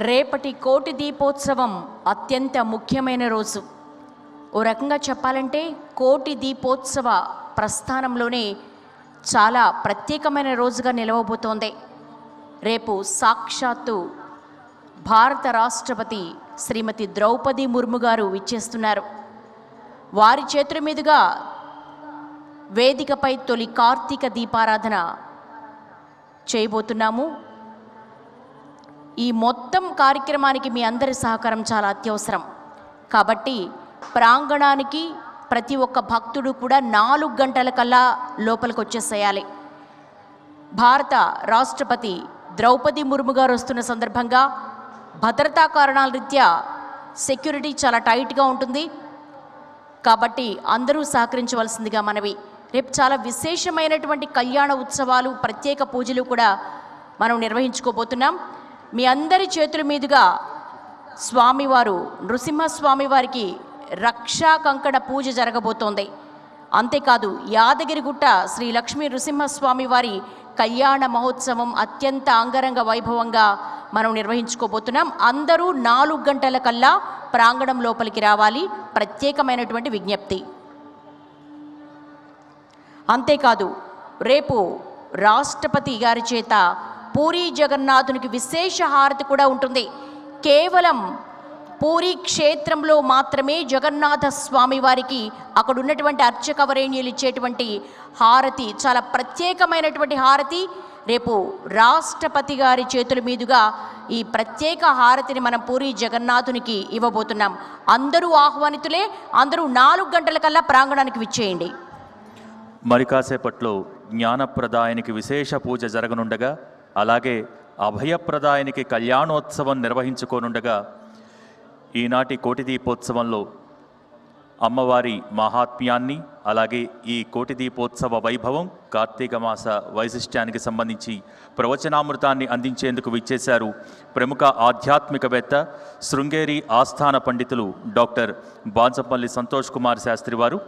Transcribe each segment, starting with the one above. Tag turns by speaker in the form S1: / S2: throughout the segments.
S1: రేపటి కోటి దీపోత్సవం అత్యంత ముఖ్యమైన రోజు. ఓ రకంగా చెప్పాలంటే కోటి దీపోత్సవ ప్రస్థానంలోనే చాలా ప్రత్యేకమైన రోజుగా నిలవబోతోంది. రేపు సాక్షాత్తు భారత రాష్ట్రపతి శ్రీమతి ద్రౌపది ముర్ము గారు విచ్చేస్తున్నారు. వారి చేతుల మీదుగా వేదికపై తొలి కార్తీక దీపారాధన చేయబోతున్నాము. ఈ మొత్తం కార్యక్రమానికి మీ అందరి సహకారం చాలా అత్యవసరం. కాబట్టి ప్రాంగణానికి ప్రతి ఒక్క భక్తుడు కూడా 4 గంటల కల్లా లోపలికి వచ్చేసేయాలి. భారత రాష్ట్రపతి ద్రౌపది ముర్ము గారు వస్తున్న సందర్భంగా భద్రతా కారణాల రీత్యా సెక్యూరిటీ చాలా టైట్గా ఉంటుంది. కాబట్టి అందరూ సహకరించవలసిందిగా మనవి. రేపు చాలా విశేషమైనటువంటి కళ్యాణ ఉత్సవాలు, ప్రత్యేక పూజలు కూడా మనం నిర్వహించుకోబోతున్నాం. మీ అందరి చేతుల మీదుగా స్వామివారు నృసింహస్వామి వారికి రక్షా కంకణ పూజ జరగబోతోంది. అంతేకాదు యాదగిరిగుట్ట శ్రీ లక్ష్మీ నృసింహస్వామి వారి కళ్యాణ మహోత్సవం అత్యంత అంగరంగ వైభవంగా మనం నిర్వహించుకోబోతున్నాం. అందరూ 4 గంటల కల్లా ప్రాంగణం లోపలికి రావాలి, ప్రత్యేకమైనటువంటి విజ్ఞప్తి. అంతేకాదు రేపు రాష్ట్రపతి గారి చేత పూరీ జగన్నాథునికి విశేష హారతి కూడా ఉంటుంది. కేవలం పూరీ క్షేత్రంలో మాత్రమే జగన్నాథ స్వామి వారికి అక్కడ ఉన్నటువంటి అర్చకవరేణ్యులు ఇచ్చేటువంటి హారతి చాలా ప్రత్యేకమైనటువంటి హారతి. రేపు రాష్ట్రపతి గారి చేతుల మీదుగా ఈ ప్రత్యేక హారతిని మనం పూరీ జగన్నాథునికి ఇవ్వబోతున్నాం. అందరూ ఆహ్వానితులే. అందరూ 4 గంటల కల్లా ప్రాంగణానికి విచ్చేయండి.
S2: మరి కాసేపట్లో జ్ఞానప్రదాయానికి విశేష పూజ జరగనుండగా, అలాగే అభయప్రదాయానికి కళ్యాణోత్సవం నిర్వహించుకోనుండగా, ఈనాటి కోటి దీపోత్సవంలో అమ్మవారి మహాత్మ్యాన్ని, అలాగే ఈ కోటి దీపోత్సవ వైభవం, కార్తీక మాస వైశిష్ట్యానికి సంబంధించి ప్రవచనామృతాన్ని అందించేందుకు విచ్చేశారు ప్రముఖ ఆధ్యాత్మికవేత్త, శృంగేరి ఆస్థాన పండితులు డాక్టర్ బాంచంపల్లి సంతోష్ కుమార్ శాస్త్రి వారు.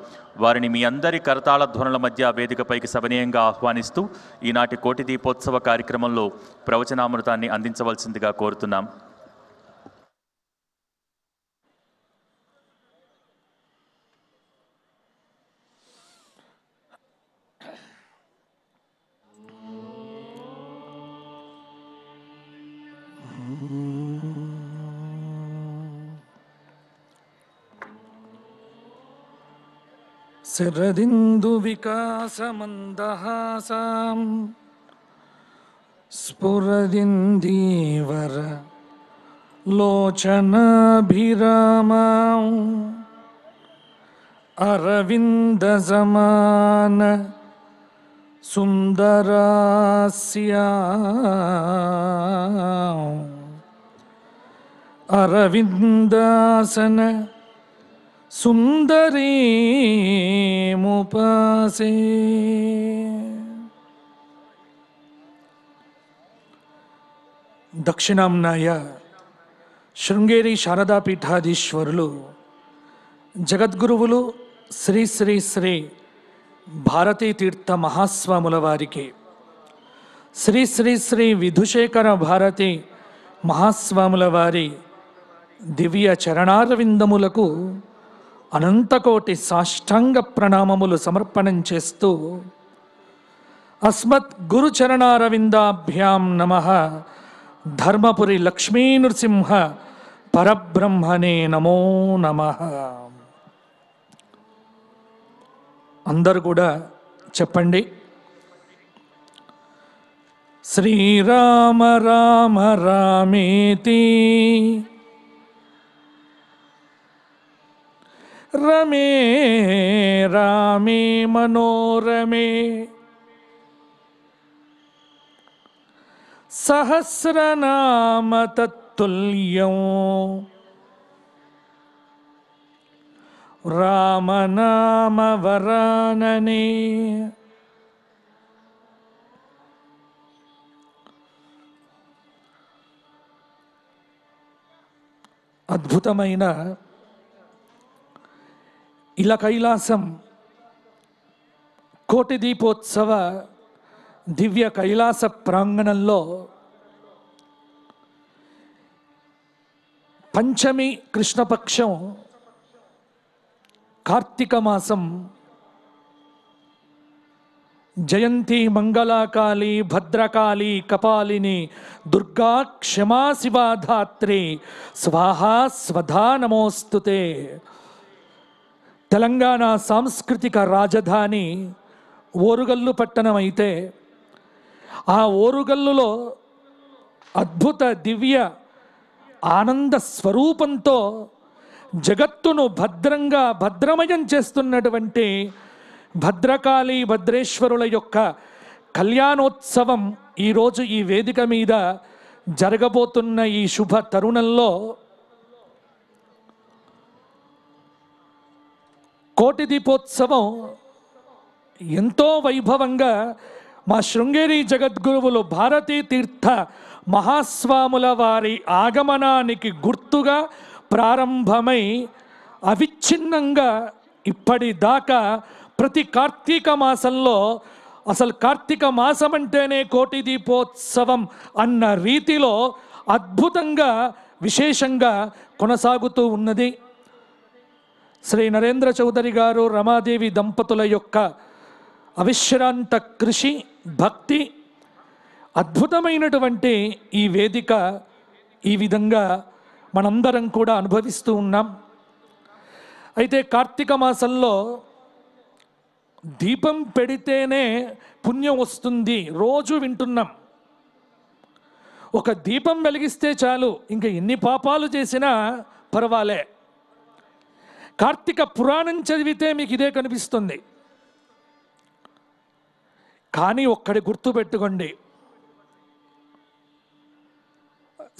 S2: వారిని మీ అందరి కరతాళ ధ్వనుల మధ్య వేదికపైకి సవినయంగా ఆహ్వానిస్తూ ఈనాటి కోటి దీపోత్సవ కార్యక్రమంలో ప్రవచనామృతాన్ని అందించవలసిందిగా కోరుతున్నాం.
S3: శరదిందు వికాసమందహాసాం స్ఫురదిందీవర లోచనాభిరామాం అరవిందసమాన సుందరాస్యాం అరవిందాసన సుందరీముపాసే. దక్షిణాంనాయ శృంగేరి శారదా పీఠాధీశ్వరులు జగద్గురువులు శ్రీ శ్రీ శ్రీ భారతీ తీర్థ మహాస్వాముల వారికి, శ్రీ శ్రీ శ్రీ విధుశేఖర భారతి మహాస్వాముల వారి దివ్య చరణారవిందములకు అనంతకోటి సాష్టాంగ ప్రణామములు సమర్పణం చేస్తూ, అస్మత్ గురు చరణారవిందాభ్యాం నమః, ధర్మపురి లక్ష్మీ నృసింహ పరబ్రహ్మణే నమో నమః. అందరూ కూడా చెప్పండి. శ్రీరామ రామ రామేతి రమే రామే మనోరమే సహస్రనామ తత్తుల్యం రామనామ వరాననే. అద్భుతమైన ఇలా కైలాసం కోటి దీపోత్సవ దివ్య కైలాస ప్రాంగణంలో పంచమి కృష్ణపక్షం కార్తీక మాసం జయంతి మంగళాకాళి భద్రకాళి కపాలిని దుర్గా క్షమా శివా ధాత్రి స్వాహా స్వధా నమోస్తుతే. తెలంగాణ సాంస్కృతిక రాజధాని ఓరుగల్లు పట్టణం అయితే ఆ ఓరుగల్లులో అద్భుత దివ్య ఆనంద స్వరూపంతో జగత్తును భద్రమయం చేస్తున్నటువంటి భద్రకాళి భద్రేశ్వరుల యొక్క కళ్యాణోత్సవం ఈరోజు ఈ వేదిక మీద జరగబోతున్న ఈ శుభ తరుణంలో కోటి దీపోత్సవం ఎంతో వైభవంగా మా శృంగేరి జగద్గురువులు భారతీ తీర్థ మహాస్వాముల వారి ఆగమనానికి గుర్తుగా ప్రారంభమై అవిచ్ఛిన్నంగా ఇప్పటిదాకా ప్రతి కార్తీక మాసంలో, అసలు కార్తీక మాసం అంటేనే కోటి దీపోత్సవం అన్న రీతిలో అద్భుతంగా విశేషంగా కొనసాగుతూ ఉన్నది. శ్రీ నరేంద్ర చౌదరి గారు రమాదేవి దంపతుల యొక్క అవిశ్రాంత కృషి భక్తి అద్భుతమైనటువంటి ఈ వేదిక ఈ విధంగా మనందరం కూడా అనుభవిస్తూ ఉన్నాం. అయితే కార్తీక మాసంలో దీపం పెడితేనే పుణ్యం వస్తుంది రోజు వింటున్నాం. ఒక దీపం వెలిగిస్తే చాలు, ఇంకా ఎన్ని పాపాలు చేసినా పర్వాలే. కార్తీక పురాణం చదివితే మీకు ఇదే కనిపిస్తుంది. కానీ ఒక్కడి గుర్తుపెట్టుకోండి,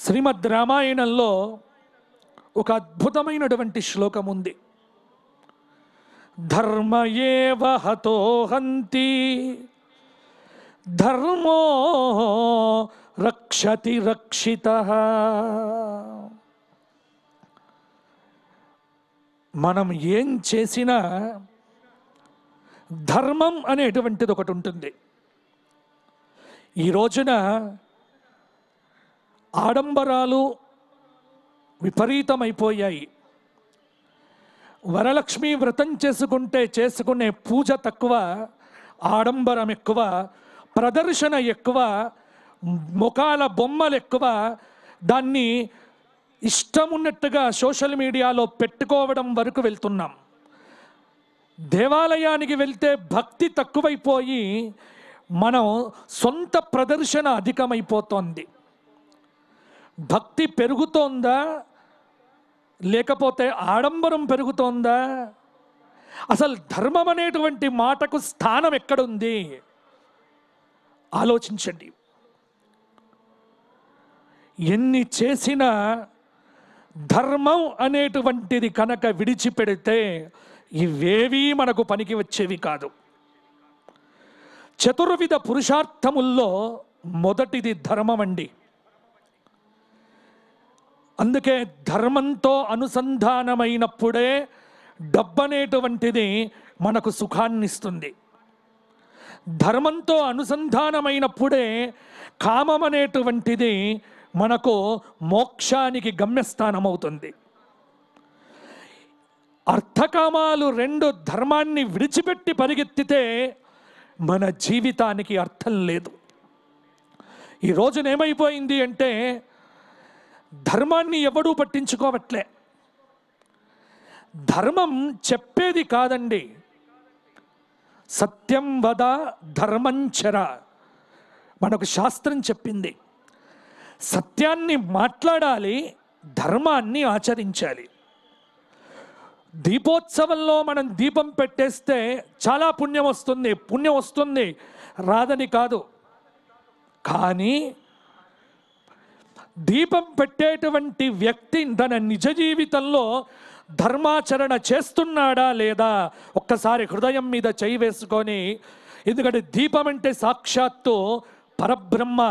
S3: శ్రీమద్ రామాయణంలో ఒక అద్భుతమైనటువంటి శ్లోకం ఉంది. ధర్మయేవ హతో హంతి ధర్మో రక్షతి రక్షితః. మనం ఏం చేసినా ధర్మం అనేటువంటిది ఒకటి ఉంటుంది. ఈ రోజున ఆడంబరాలు విపరీతమైపోయాయి. వరలక్ష్మి వ్రతం చేసుకునే పూజ తక్కువ, ఆడంబరం ఎక్కువ, ప్రదర్శన ఎక్కువ, ముఖాల బొమ్మలు ఎక్కువ, దాన్ని ఇష్టమున్నట్టుగా సోషల్ మీడియాలో పెట్టుకోవడం వరకు వెళ్తున్నాం. దేవాలయానికి వెళ్తే భక్తి తక్కువైపోయి మనం సొంత ప్రదర్శన అధికమైపోతోంది. భక్తి పెరుగుతోందా లేకపోతే ఆడంబరం పెరుగుతోందా? అసలు ధర్మం అనేటువంటి మాటకు స్థానం ఎక్కడుంది ఆలోచించండి. ఎన్ని చేసినా ధర్మం అనేటువంటిది కనుక విడిచిపెడితే ఇవేవీ మనకు పనికి వచ్చేవి కాదు. చతుర్విధ పురుషార్థముల్లో మొదటిది ధర్మం అండి. అందుకే ధర్మంతో అనుసంధానమైనప్పుడే డబ్బనేటువంటిది మనకు సుఖాన్నిస్తుంది. ధర్మంతో అనుసంధానమైనప్పుడే కామం అనేటువంటిది మనకు మోక్షానికి గమ్యస్థానం అవుతుంది. అర్థకామాలు రెండు ధర్మాన్ని విడిచిపెట్టి పరిగెత్తితే మన జీవితానికి అర్థం లేదు. ఈ రోజున ఏమైపోయింది అంటే ధర్మాన్ని ఎవడూ పట్టించుకోవట్లే. ధర్మం చెప్పేది కాదండి, సత్యం వద ధర్మంచర మనకు శాస్త్రం చెప్పింది. సత్యాన్ని మాట్లాడాలి, ధర్మాన్ని ఆచరించాలి. దీపోత్సవంలో మనం దీపం పెట్టేస్తే చాలా పుణ్యం వస్తుంది రాదని కాదు. కానీ దీపం పెట్టేటువంటి వ్యక్తి తన నిజ జీవితంలో ధర్మాచరణ చేస్తున్నాడా లేదా ఒక్కసారి హృదయం మీద చేయి వేసుకొని, ఎందుకంటే దీపం అంటే సాక్షాత్తు పరబ్రహ్మ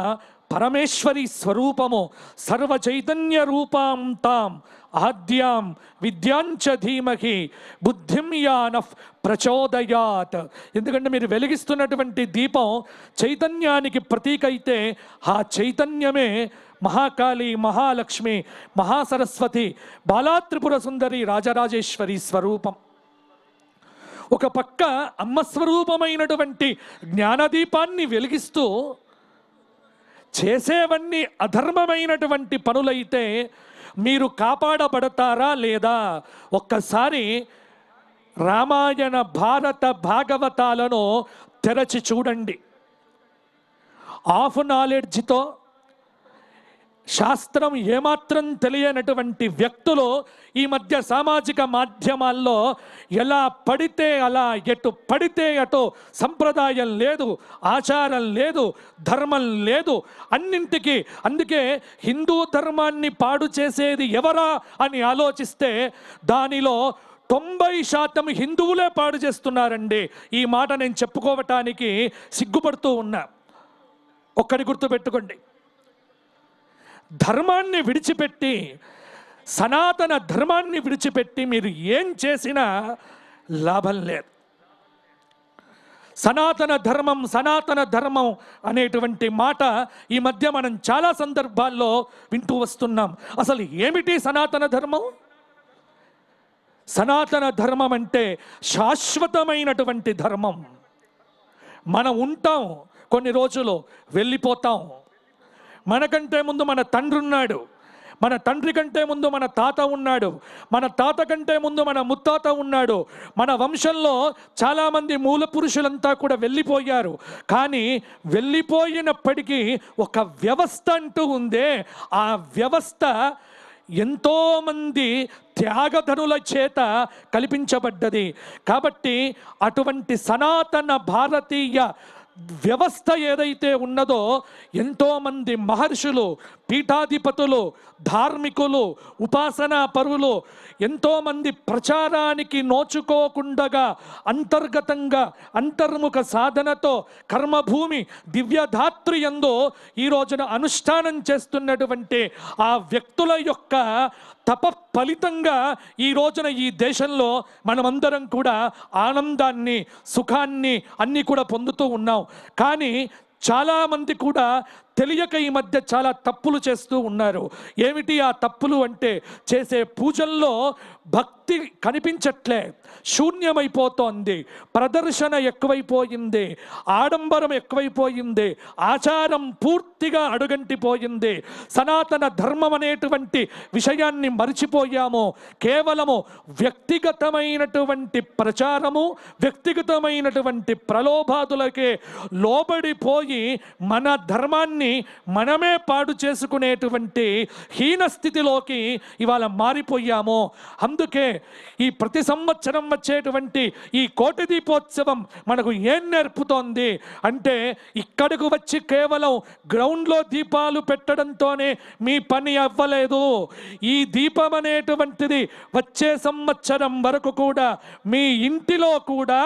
S3: పరమేశ్వరి స్వరూపము. సర్వ చైతన్య రూపాం తాం ఆద్యాం విద్యాంచ ధీమహి బుద్ధిం యానః ప్రచోదయాత్. ఎందుకంటే మీరు వెలిగిస్తున్నటువంటి దీపం చైతన్యానికి ప్రతీక అయితే ఆ చైతన్యమే మహాకాళి, మహాలక్ష్మి, మహాసరస్వతి, బాలాత్రిపుర సుందరి, రాజరాజేశ్వరి స్వరూపం. ఒక పక్క అమ్మ స్వరూపమైనటువంటి జ్ఞానదీపాన్ని వెలిగిస్తూ చేసేవన్నీ అధర్మమైనటువంటి పనులైతే మీరు కాపాడబడతారా లేదా? ఒక్కసారి రామాయణ, భారత, భాగవతాలను తెరచి చూడండి. ఆఫ్ నాలెడ్జ్తో, శాస్త్రం ఏమాత్రం తెలియనటువంటి వ్యక్తులు ఈ మధ్య సామాజిక మాధ్యమాల్లో ఎలా పడితే అలా, ఎటు పడితే అటు, సంప్రదాయం లేదు, ఆచారం లేదు, ధర్మం లేదు, అన్నింటికి. అందుకే హిందూ ధర్మాన్ని పాడు చేసేది ఎవరా అని ఆలోచిస్తే దానిలో 90% హిందువులే పాడు చేస్తున్నారండి. ఈ మాట నేను చెప్పుకోవటానికి సిగ్గుపడుతూ ఉన్నా. ఒక్కడి గుర్తుపెట్టుకోండి, ధర్మాన్ని విడిచిపెట్టి, సనాతన ధర్మాన్ని విడిచిపెట్టి మీరు ఏం చేసినా లాభం లేదు. సనాతన ధర్మం, సనాతన ధర్మం అనేటువంటి మాట ఈ మధ్య మనం చాలా సందర్భాల్లో వింటూ వస్తున్నాం. అసలు ఏమిటి సనాతన ధర్మం? సనాతన ధర్మం అంటే శాశ్వతమైనటువంటి ధర్మం. మనం ఉంటాం, కొన్ని రోజులు వెళ్ళిపోతాం. మనకంటే ముందు మన తండ్రి ఉన్నాడు, మన తండ్రి కంటే ముందు మన తాత ఉన్నాడు, మన తాత కంటే ముందు మన ముత్తాత ఉన్నాడు. మన వంశంలో చాలామంది మూల పురుషులంతా కూడా వెళ్ళిపోయారు. కానీ వెళ్ళిపోయినప్పటికీ ఒక వ్యవస్థ అంటూ ఉందే, ఆ వ్యవస్థ ఎంతోమంది త్యాగధనుల చేత కల్పించబడ్డది. కాబట్టి అటువంటి సనాతన భారతీయ వ్యవస్థ ఏదైతే ఉన్నదో, ఎంతోమంది మహర్షులు, పీఠాధిపతులు, ధార్మికులు, ఉపాసనా పరువులు ఎంతోమంది ప్రచారానికి నోచుకోకుండగా అంతర్గతంగా అంతర్ముఖ సాధనతో కర్మభూమి దివ్యధాత్రి యందు ఈ రోజున అనుష్ఠానం చేస్తున్నటువంటి ఆ వ్యక్తుల యొక్క తప ఫలితంగా ఈ రోజున ఈ దేశంలో మనమందరం కూడా ఆనందాన్ని, సుఖాన్ని అన్నీ కూడా పొందుతూ ఉన్నాం. కానీ చాలామంది కూడా తెలియక ఈ మధ్య చాలా తప్పులు చేస్తూ ఉన్నారు. ఏమిటి ఆ తప్పులు అంటే, చేసే పూజల్లో భక్తి కనిపించట్లే, శూన్యమైపోతోంది, ప్రదర్శన ఎక్కువైపోయింది, ఆడంబరం ఎక్కువైపోయింది, ఆచారం పూర్తిగా అడుగంటిపోయింది. సనాతన ధర్మం అనేటువంటి విషయాన్ని మరిచిపోయాము. కేవలము వ్యక్తిగతమైనటువంటి ప్రచారము, వ్యక్తిగతమైనటువంటి ప్రలోభాదులకే లోబడిపోయి మన ధర్మాన్ని మనమే పాడు చేసుకునేటువంటి హీన స్థితిలోకి ఇవాళ మారిపోయాము. అందుకే ఈ ప్రతి సంవత్సరం వచ్చేటువంటి ఈ కోటి దీపోత్సవం మనకు ఏం నేర్పుతోంది అంటే, ఇక్కడకు వచ్చి కేవలం గ్రౌండ్లో దీపాలు పెట్టడంతోనే మీ పని అవ్వలేదు. ఈ దీపం అనేటువంటిది వచ్చే సంవత్సరం వరకు కూడా మీ ఇంటిలో కూడా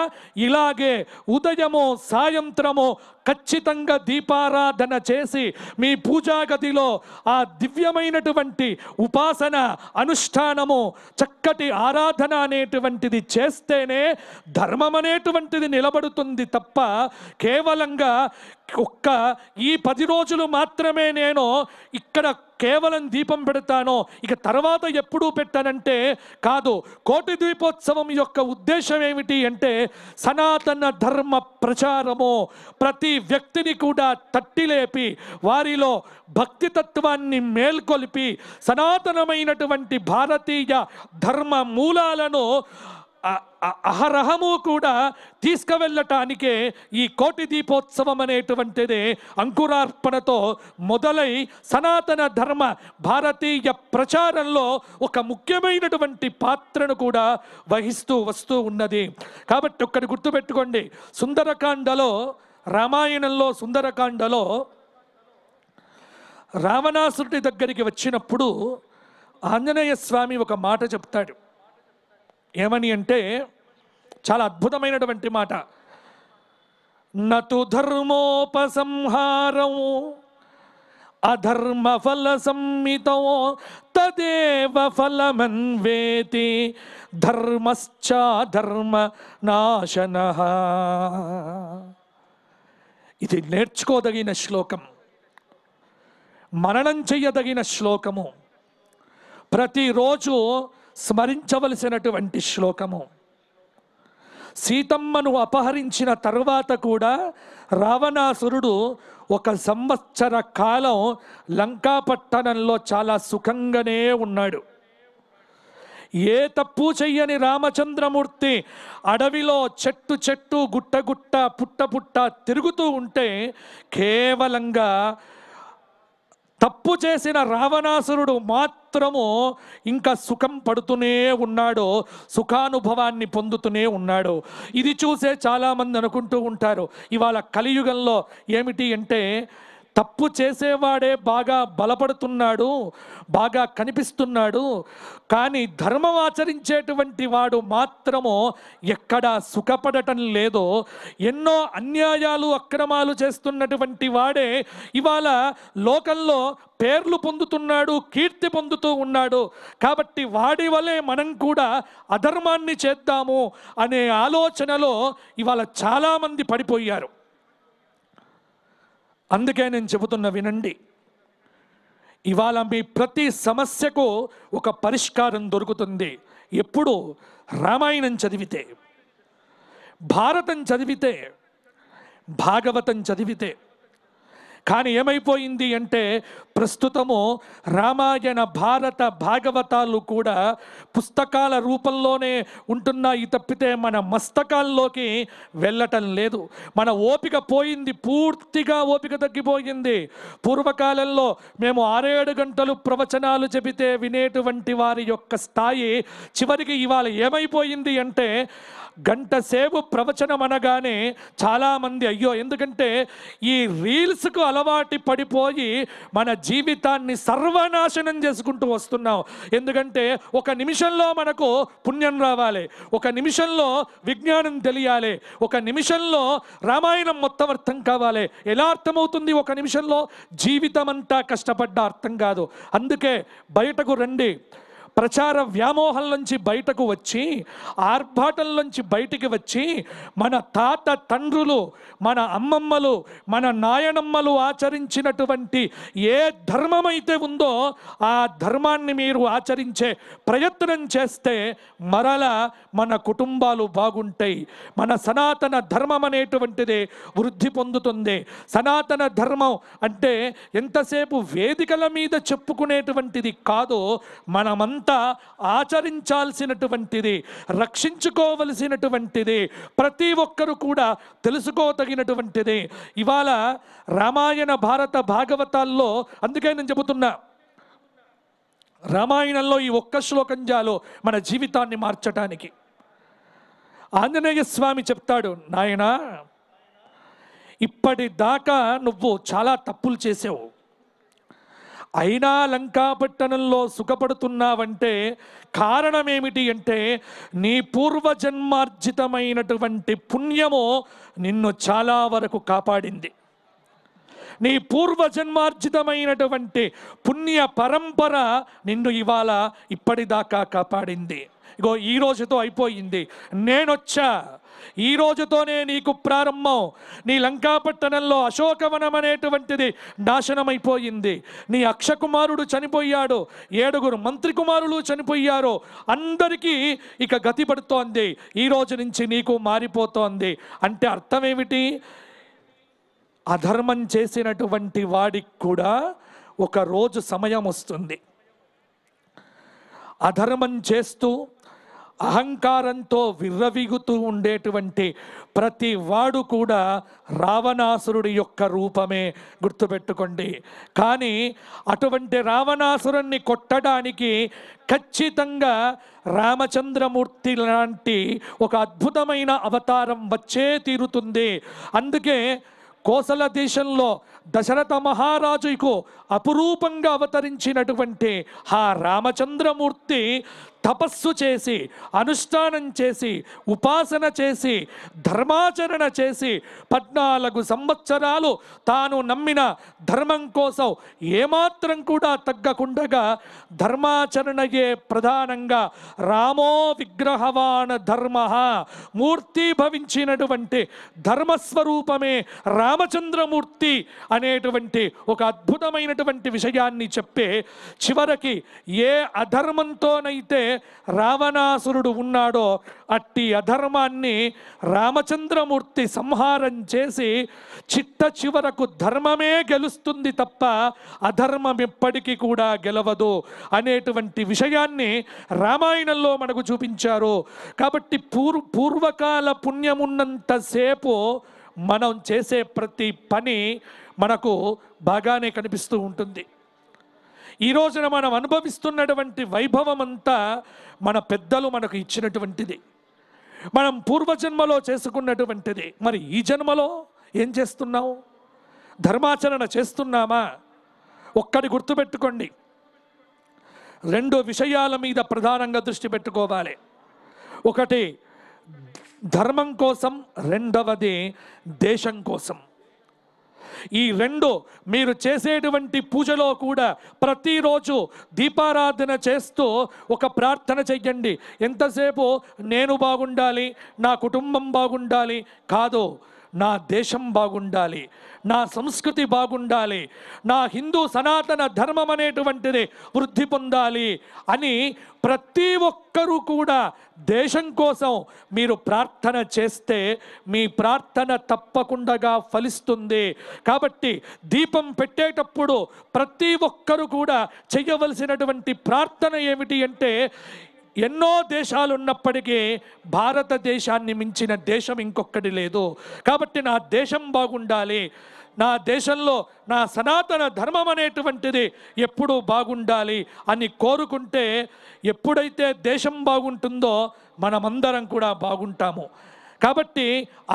S3: ఇలాగే ఉదయము, సాయంత్రము ఖచ్చితంగా దీపారాధన చేసి మీ పూజా గదిలో ఆ దివ్యమైనటువంటి ఉపాసన, అనుష్ఠానము, చక్కటి ఆరాధన అనేటువంటిది చేస్తేనే ధర్మం అనేటువంటిది నిలబడుతుంది తప్ప కేవలంగా ఒక్క ఈ 10 రోజులు మాత్రమే నేను ఇక్కడ కేవలం దీపం పెడతాను, ఇక తర్వాత ఎప్పుడూ పెట్టానంటే కాదు. కోటి దీపోత్సవం యొక్క ఉద్దేశం ఏమిటి అంటే, సనాతన ధర్మ ప్రచారము, ప్రతి వ్యక్తిని కూడా తట్టిలేపి వారిలో భక్తి తత్వాన్ని మేల్కొల్పి సనాతనమైనటువంటి భారతీయ ధర్మ మూలాలను అహరహము కూడా తీసుకువెళ్ళటానికే ఈ కోటి దీపోత్సవం అనేటువంటిది అంకురార్పణతో మొదలై సనాతన ధర్మ భారతీయ ప్రచారంలో ఒక ముఖ్యమైనటువంటి పాత్రను కూడా వహిస్తూ వస్తూ ఉన్నది. కాబట్టి ఒక్కటి గుర్తుపెట్టుకోండి, సుందరకాండలో, రామాయణంలో సుందరకాండలో రావణాసురుడి దగ్గరికి వచ్చినప్పుడు ఆంజనేయ స్వామి ఒక మాట చెప్తాడు. ఏమని అంటే, చాలా అద్భుతమైనటువంటి మాట. నతు ధర్మోపసంహారం అధర్మ ఫల సంహితో తదేవ ఫలమన్వేతి ధర్మశ్చాధర్మ నాశనః. ఇది నేర్చుకోదగిన శ్లోకం. మననం చెయ్యదగిన శ్లోకము, ప్రతిరోజు స్మరించవలసినటువంటి శ్లోకము. సీతమ్మను అపహరించిన తర్వాత కూడా రావణాసురుడు 1 సంవత్సర కాలం లంకాపట్టణంలో చాలా సుఖంగానే ఉన్నాడు. ఏ తప్పు చెయ్యని రామచంద్రమూర్తి అడవిలో చెట్టు చెట్టు గుట్ట గుట్ట పుట్ట పుట్ట తిరుగుతూ ఉంటే కేవలంగా తప్పు చేసిన రావణాసురుడు మాత్రము ఇంకా సుఖం పడుతూనే ఉన్నాడు, సుఖానుభవాన్ని పొందుతూనే ఉన్నాడు. ఇది చూసే చాలామంది అనుకుంటూ ఉంటారు, ఇవాళ కలియుగంలో ఏమిటి అంటే తప్పు చేసేవాడే బాగా బలపడుతున్నాడు, బాగా కనిపిస్తున్నాడు, కానీ ధర్మం ఆచరించేటువంటి వాడు మాత్రము ఎక్కడా సుఖపడటం లేదు. ఎన్నో అన్యాయాలు అక్రమాలు చేస్తున్నటువంటి వాడే ఇవాళ లోకంలో పేర్లు పొందుతున్నాడు, కీర్తి పొందుతూ ఉన్నాడు. కాబట్టి వాడి వలె మనం కూడా అధర్మాన్ని చేద్దాము అనే ఆలోచనలో ఇవాళ చాలామంది పడిపోయారు. అందుకే నేను చెబుతున్న వినండి, ఇవాళ మీ ప్రతి సమస్యకు ఒక పరిష్కారం దొరుకుతుంది. ఎప్పుడు? రామాయణం చదివితే, భారతం చదివితే, భాగవతం చదివితే. కానీ ఏమైపోయింది అంటే ప్రస్తుతము రామాయణ భారత భాగవతాలు కూడా పుస్తకాల రూపంలోనే ఉంటున్నాయి తప్పితే మన మస్తకాల్లోకి వెళ్ళటం లేదు. మన ఓపిక పోయింది, పూర్తిగా ఓపిక తగ్గిపోయింది. పూర్వకాలంలో మేము 6-7 గంటలు ప్రవచనాలు చెబితే వినేటువంటి వారి యొక్క స్థాయి చివరికి ఇవాళ ఏమైపోయింది అంటే గంట సేపు ప్రవచనం అనగానే చాలామంది అయ్యో, ఎందుకంటే ఈ రీల్స్కు అలవాటు పడిపోయి మన జీవితాన్ని సర్వనాశనం చేసుకుంటూ వస్తున్నాం. ఎందుకంటే 1 నిమిషంలో మనకు పుణ్యం రావాలి, 1 నిమిషంలో విజ్ఞానం తెలియాలి, 1 నిమిషంలో రామాయణం మొత్తం అర్థం కావాలి. ఎలా అర్థమవుతుంది 1 నిమిషంలో? జీవితం అంతా కష్టపడ్డా అర్థం కాదు. అందుకే బయటకు రండి, ప్రచార వ్యామోహం నుంచి బయటకు వచ్చి, ఆర్భాటంలోంచి బయటికి వచ్చి, మన తాత తండ్రులు, మన అమ్మమ్మలు, మన నాయనమ్మలు ఆచరించినటువంటి ఏ ధర్మమైతే ఉందో ఆ ధర్మాన్ని మీరు ఆచరించే ప్రయత్నం చేస్తే మరలా మన కుటుంబాలు బాగుంటాయి. మన సనాతన ధర్మం అనేటువంటిది వృద్ధి పొందుతుంది. సనాతన ధర్మం అంటే ఎంతసేపు వేదికల మీద చెప్పుకునేటువంటిది కాదు, మనమంతా ఆచరించాల్సినటువంటిది, రక్షించుకోవలసినటువంటిది, ప్రతి ఒక్కరు కూడా తెలుసుకోదగినటువంటిది. ఇవాళ రామాయణ భారత భాగవతాల్లో అందుకే నేను చెబుతున్నా, రామాయణంలో ఈ 1 శ్లోకం చాలు మన జీవితాన్ని మార్చటానికి. ఆంజనేయ స్వామి చెప్తాడు, నాయనా ఇప్పటిదాకా నువ్వు చాలా తప్పులు చేసావు, అయినా లంకాపట్టణంలో సుఖపడుతున్నావంటే కారణం ఏమిటి అంటే నీ పూర్వజన్మార్జితమైనటువంటి పుణ్యము నిన్ను చాలా వరకు కాపాడింది. నీ పూర్వజన్మార్జితమైనటువంటి పుణ్య పరంపర నిన్ను ఇవాళ ఇప్పటిదాకా కాపాడింది. ఇగో ఈ రోజుతో అయిపోయింది, నేనొచ్చా, ఈ రోజుతోనే నీకు ప్రారంభం. నీ లంకాపట్టణంలో అశోకవనం అనేటువంటిది నాశనమైపోయింది. నీ అక్షకుమారుడు చనిపోయాడు, 7 మంత్రి కుమారులు చనిపోయారు. అందరికీ ఇక గతి పడుతోంది. ఈ రోజు నుంచి నీకు మారిపోతోంది. అంటే అర్థం ఏమిటి? అధర్మం చేసినటువంటి వాడికి కూడా ఒక రోజు సమయం వస్తుంది. అధర్మం చేస్తూ అహంకారంతో విర్రవీగుతూ ఉండేటువంటి ప్రతి వాడు కూడా రావణాసురుడి యొక్క రూపమే, గుర్తుపెట్టుకోండి. కానీ అటువంటి రావణాసురుణ్ణి కొట్టడానికి ఖచ్చితంగా రామచంద్రమూర్తి లాంటి ఒక అద్భుతమైన అవతారం వచ్చే తీరుతుంది. అందుకే కోసల దేశంలో దశరథ మహారాజుకు అపురూపంగా అవతరించినటువంటి ఆ రామచంద్రమూర్తి తపస్సు చేసి, అనుష్ఠానం చేసి, ఉపాసన చేసి, ధర్మాచరణ చేసి 14 సంవత్సరాలు తాను నమ్మిన ధర్మం కోసం ఏమాత్రం కూడా తగ్గకుండగా ధర్మాచరణయే ప్రధానంగా రామో విగ్రహవాన్ ధర్మ, మూర్తి భవించినటువంటి ధర్మస్వరూపమే రామచంద్రమూర్తి అనేటువంటి ఒక అద్భుతమైనటువంటి విషయాన్ని చెప్పే చివరికి ఏ అధర్మంతోనైతే రావణాసురుడు ఉన్నాడో అట్టి అధర్మాన్ని రామచంద్రమూర్తి సంహారం చేసి చిట్ట చివరకు ధర్మమే గెలుస్తుంది తప్ప అధర్మం ఎప్పటికీ కూడా గెలవదు అనేటువంటి విషయాన్ని రామాయణంలో మనకు చూపించారు. కాబట్టి పూర్వకాల పుణ్యమున్నంతసేపు మనం చేసే ప్రతి పని మనకు బాగానే కనిపిస్తూ ఉంటుంది. ఈ రోజున మనం అనుభవిస్తున్నటువంటి వైభవం అంతా మన పెద్దలు మనకు ఇచ్చినటువంటిది, మనం పూర్వజన్మలో చేసుకున్నటువంటిది. మరి ఈ జన్మలో ఏం చేస్తున్నావు? ధర్మాచరణ చేస్తున్నామా? ఒక్కటి గుర్తుపెట్టుకోండి, 2 విషయాల మీద ప్రధానంగా దృష్టి పెట్టుకోవాలి. ఒకటి ధర్మం కోసం, రెండవది దేశం కోసం. ఈ 2 మీరు చేసేటువంటి పూజలో కూడా ప్రతిరోజు దీపారాధన చేస్తూ ఒక ప్రార్థన చెయ్యండి. ఎంతసేపు నేను బాగుండాలి, నా కుటుంబం బాగుండాలి కాదు, నా దేశం బాగుండాలి, నా సంస్కృతి బాగుండాలి, నా హిందూ సనాతన ధర్మం అనేటువంటిది వృద్ధి పొందాలి అని ప్రతి ఒక్కరూ కూడా దేశం కోసం మీరు ప్రార్థన చేస్తే మీ ప్రార్థన తప్పకుండా ఫలిస్తుంది. కాబట్టి దీపం పెట్టేటప్పుడు ప్రతి ఒక్కరూ కూడా చేయవలసినటువంటి ప్రార్థన ఏమిటి అంటే, ఎన్నో దేశాలు ఉన్నప్పటికీ భారతదేశాన్ని మించిన దేశం ఇంకొకటి లేదు. కాబట్టి నా దేశం బాగుండాలి, నా దేశంలో నా సనాతన ధర్మం అనేటువంటిది ఎప్పుడూ బాగుండాలి అని కోరుకుంటే, ఎప్పుడైతే దేశం బాగుంటుందో మనమందరం కూడా బాగుంటాము. కాబట్టి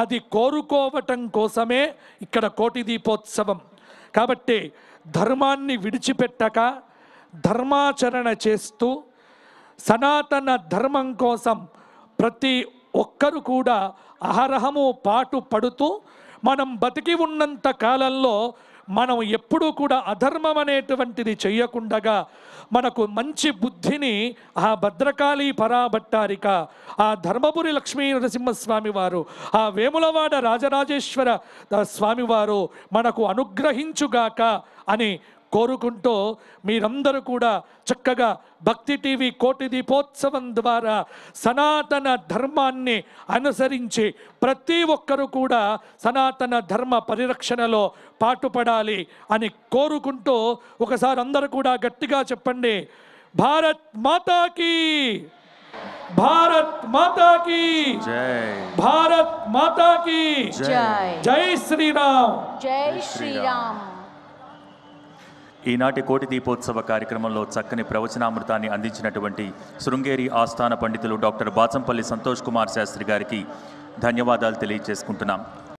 S3: అది కోరుకోవటం కోసమే ఇక్కడ కోటి దీపోత్సవం. కాబట్టి ధర్మాన్ని విడిచిపెట్టక ధర్మాచరణ చేస్తూ సనాతన ధర్మం కోసం ప్రతి ఒక్కరు కూడా అహరహము పాటు పడుతూ మనం బతికి ఉన్నంత కాలంలో మనం ఎప్పుడూ కూడా అధర్మం అనేటువంటిది చెయ్యకుండగా మనకు మంచి బుద్ధిని ఆ భద్రకాళి పరాభట్టారిక, ఆ ధర్మపురి లక్ష్మీ నరసింహస్వామి వారు, ఆ వేములవాడ రాజరాజేశ్వర స్వామివారు మనకు అనుగ్రహించుగాక అని కోరుకుంటూ మీరందరూ కూడా చక్కగా భక్తి టీవీ కోటి దీపోత్సవం ద్వారా సనాతన ధర్మాన్ని అనుసరించి ప్రతి ఒక్కరూ కూడా సనాతన ధర్మ పరిరక్షణలో పాటుపడాలి అని కోరుకుంటూ ఒకసారి అందరూ కూడా గట్టిగా చెప్పండి, భారత్ మాతాకి, భారత్ మాతాకి
S2: జై,
S3: భారత్ మాతాకి
S1: జై.
S3: జై శ్రీరామ్.
S1: జై శ్రీరామ్.
S2: ఈనాటి కోటి దీపోత్సవ కార్యక్రమంలో చక్కని ప్రవచనామృతాన్ని అందించినటువంటి శృంగేరి ఆస్థాన పండితులు డాక్టర్ బాచంపల్లి సంతోష్ కుమార్ శాస్త్రి గారికి ధన్యవాదాలు తెలియజేసుకుంటున్నాం.